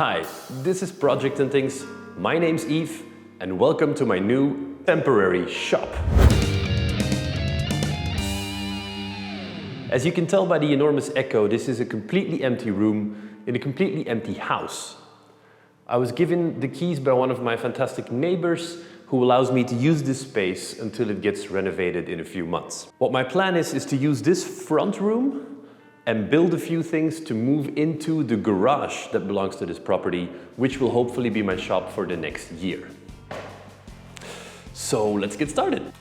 Hi, this is Project and Things. My name's Yves, and welcome to my new temporary shop. As you can tell by the enormous echo, this is a completely empty room in a completely empty house. I was given the keys by one of my fantastic neighbors who allows me to use this space until it gets renovated in a few months. What my plan is to use this front room and build a few things to move into the garage that belongs to this property, which will hopefully be my shop for the next year. So let's get started.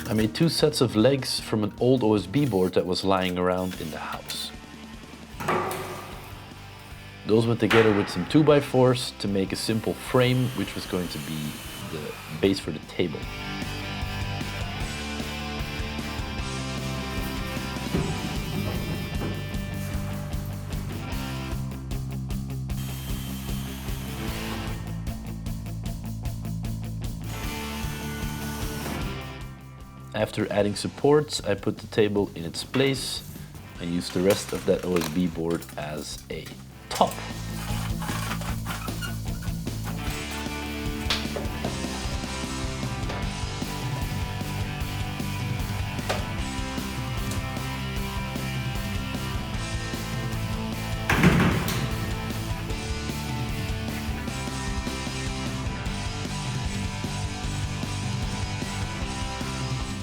I made two sets of legs from an old OSB board that was lying around in the house. Those went together with some 2x4s to make a simple frame, which was going to be the base for the table. After adding supports, I put the table in its place and used the rest of that OSB board as a top.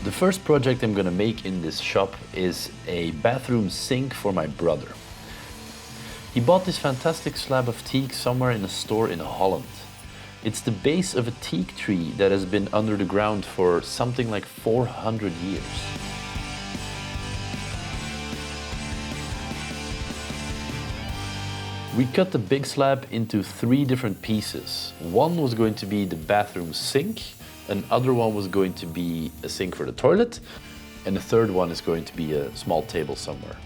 The first project I'm gonna make in this shop is a bathroom sink for my brother. He bought this fantastic slab of teak somewhere in a store in Holland. It's the base of a teak tree that has been under the ground for something like 400 years. We cut the big slab into 3 different pieces. One was going to be the bathroom sink, another one was going to be a sink for the toilet, and the third one is going to be a small table somewhere.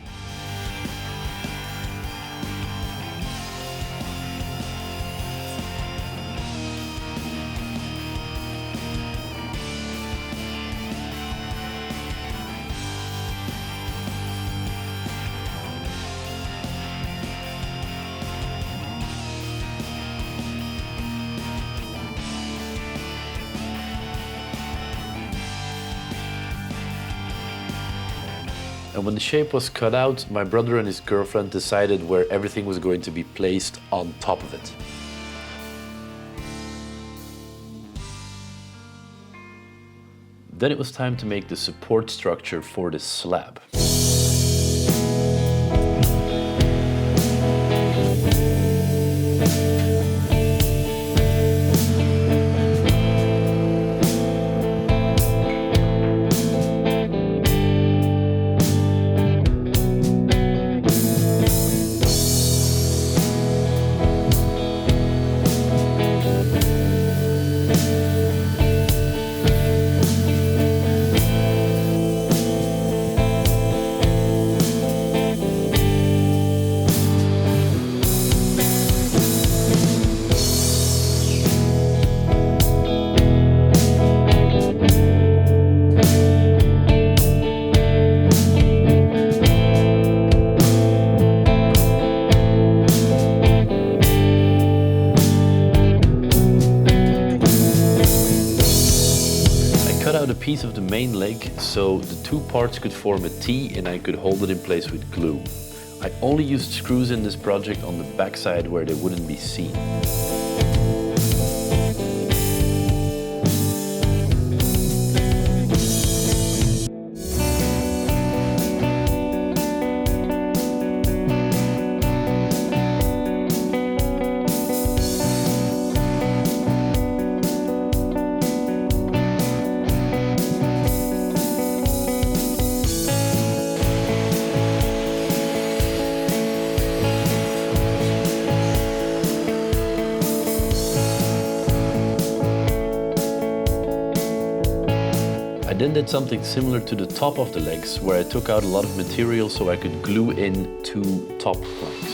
And when the shape was cut out, my brother and his girlfriend decided where everything was going to be placed on top of it. Then it was time to make the support structure for this slab. A piece of the main leg so the 2 parts could form a T and I could hold it in place with glue. I only used screws in this project on the backside where they wouldn't be seen. then did something similar to the top of the legs, where I took out a lot of material so I could glue in 2 top planks.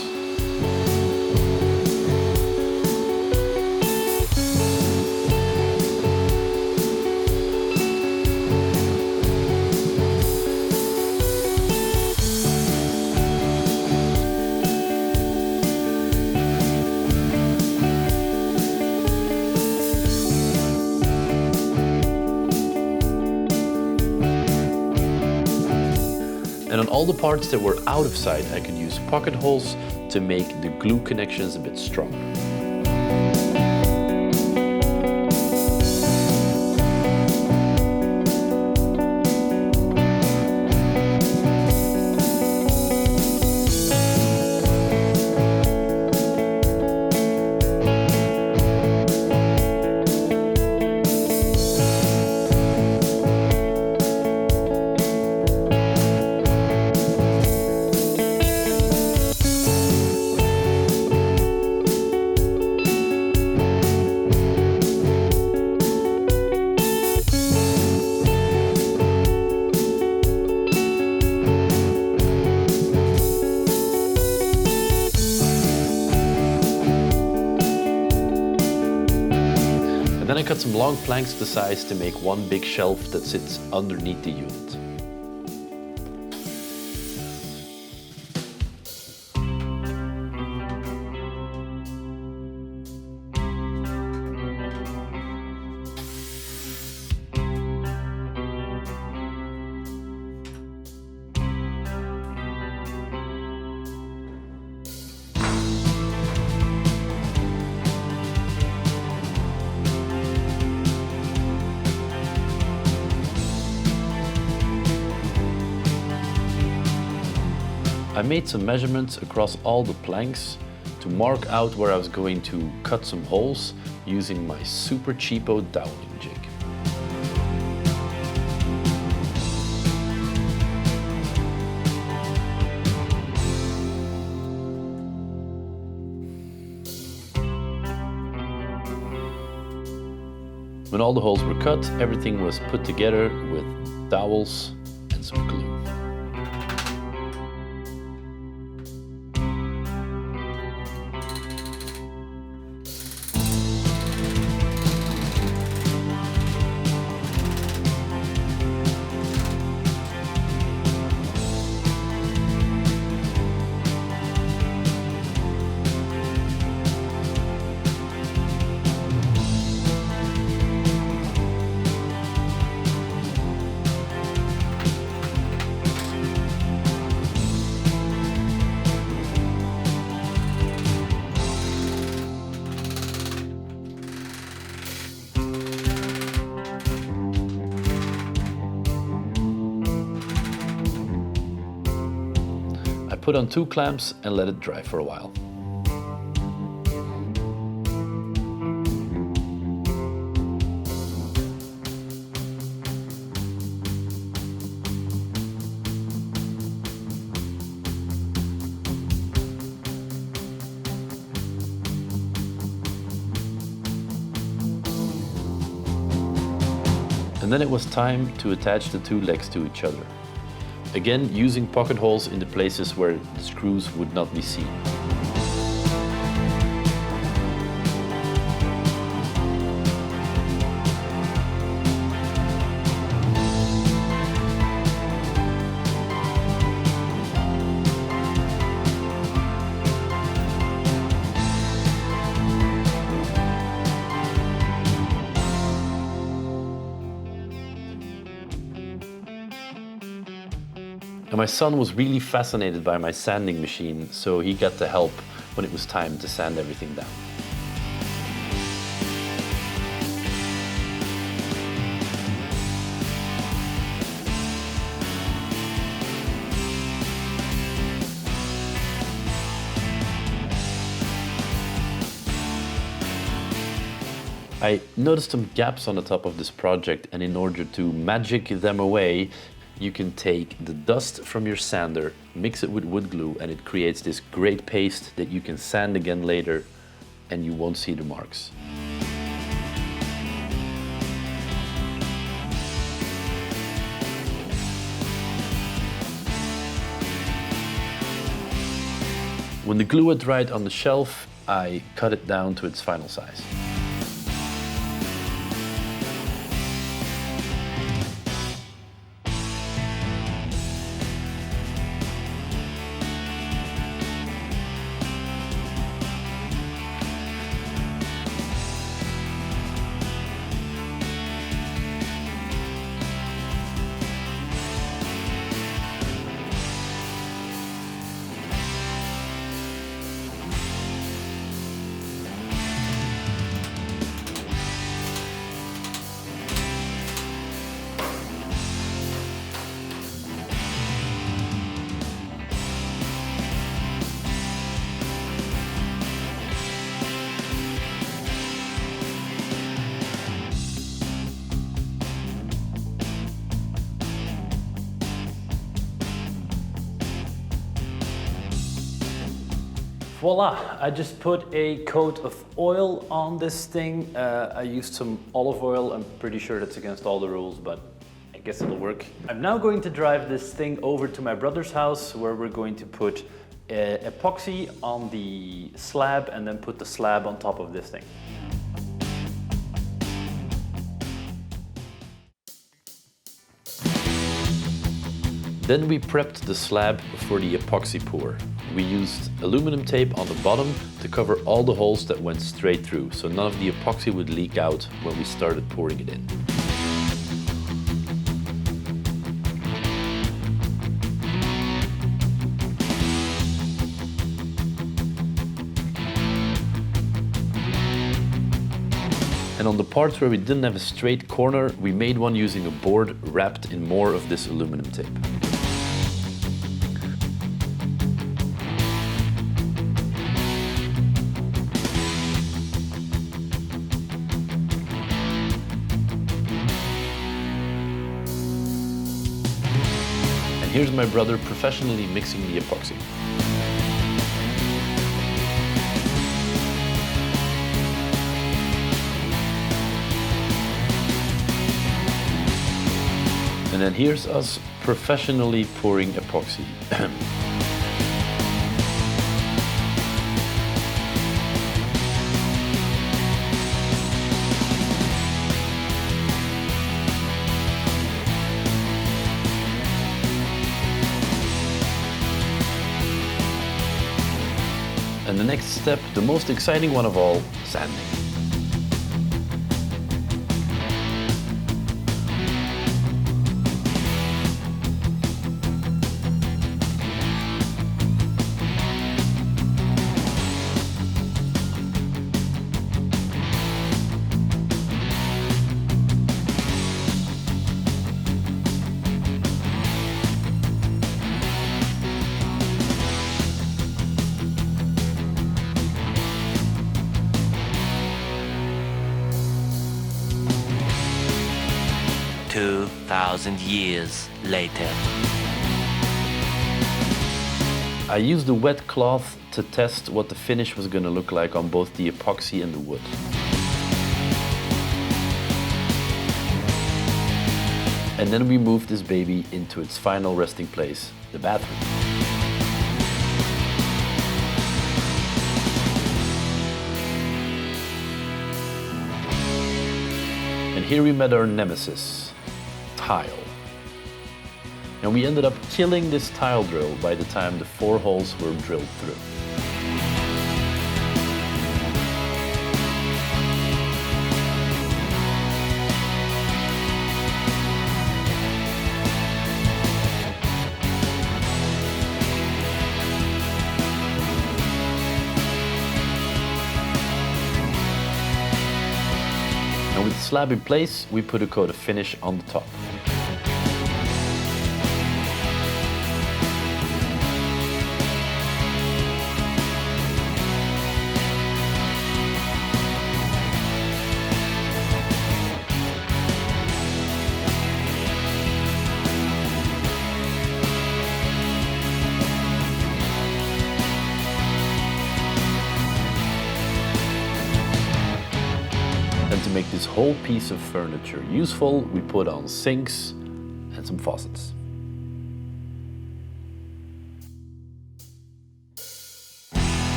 all the parts that were out of sight, I could use pocket holes to make the glue connections a bit stronger. And then I cut some long planks to size to make one big shelf that sits underneath the unit. I made some measurements across all the planks to mark out where I was going to cut some holes using my super cheapo doweling jig. When all the holes were cut, everything was put together with dowels and some glue. I put on 2 clamps and let it dry for a while. And then it was time to attach the 2 legs to each other. Again, using pocket holes in the places where the screws would not be seen. And my son was really fascinated by my sanding machine, so he got to help when it was time to sand everything down. I noticed some gaps on the top of this project, and in order to magic them away, you can take the dust from your sander, mix it with wood glue, and it creates this great paste that you can sand again later and you won't see the marks. When the glue had dried on the shelf, I cut it down to its final size. Voila, I just put a coat of oil on this thing. I used some olive oil. I'm pretty sure that's against all the rules, but I guess it'll work. I'm now going to drive this thing over to my brother's house where we're going to put epoxy on the slab and then put the slab on top of this thing. Then we prepped the slab for the epoxy pour. We used aluminum tape on the bottom to cover all the holes that went straight through, so none of the epoxy would leak out when we started pouring it in. And on the parts where we didn't have a straight corner, we made one using a board wrapped in more of this aluminum tape. And here's my brother professionally mixing the epoxy. And then here's us professionally pouring epoxy. And the next step, the most exciting one of all, sanding. Years later. I used a wet cloth to test what the finish was going to look like on both the epoxy and the wood. And then we moved this baby into its final resting place, the bathroom. And here we met our nemesis, tile. And we ended up killing this tile drill by the time the 4 holes were drilled through. And with the slab in place, we put a coat of finish on the top. And to make this whole piece of furniture useful, we put on sinks and some faucets.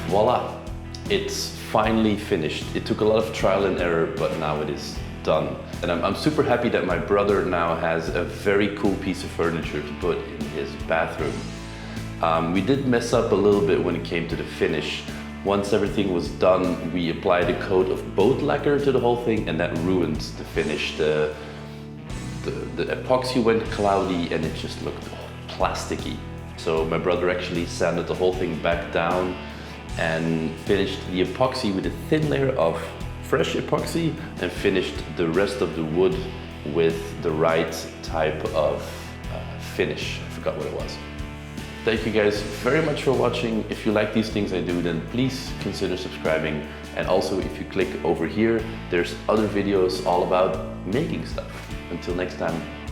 Voila! It's finally finished. It took a lot of trial and error, but now it is done. And I'm super happy that my brother now has a very cool piece of furniture to put in his bathroom. We did mess up a little bit when it came to the finish. Once everything was done, we applied a coat of boat lacquer to the whole thing, and that ruined the finish. The epoxy went cloudy and it just looked plasticky. So my brother actually sanded the whole thing back down and finished the epoxy with a thin layer of fresh epoxy and finished the rest of the wood with the right type of finish. I forgot what it was. Thank you guys very much for watching. If you like these things I do, then please consider subscribing. And also if you click over here, there's other videos all about making stuff. Until next time.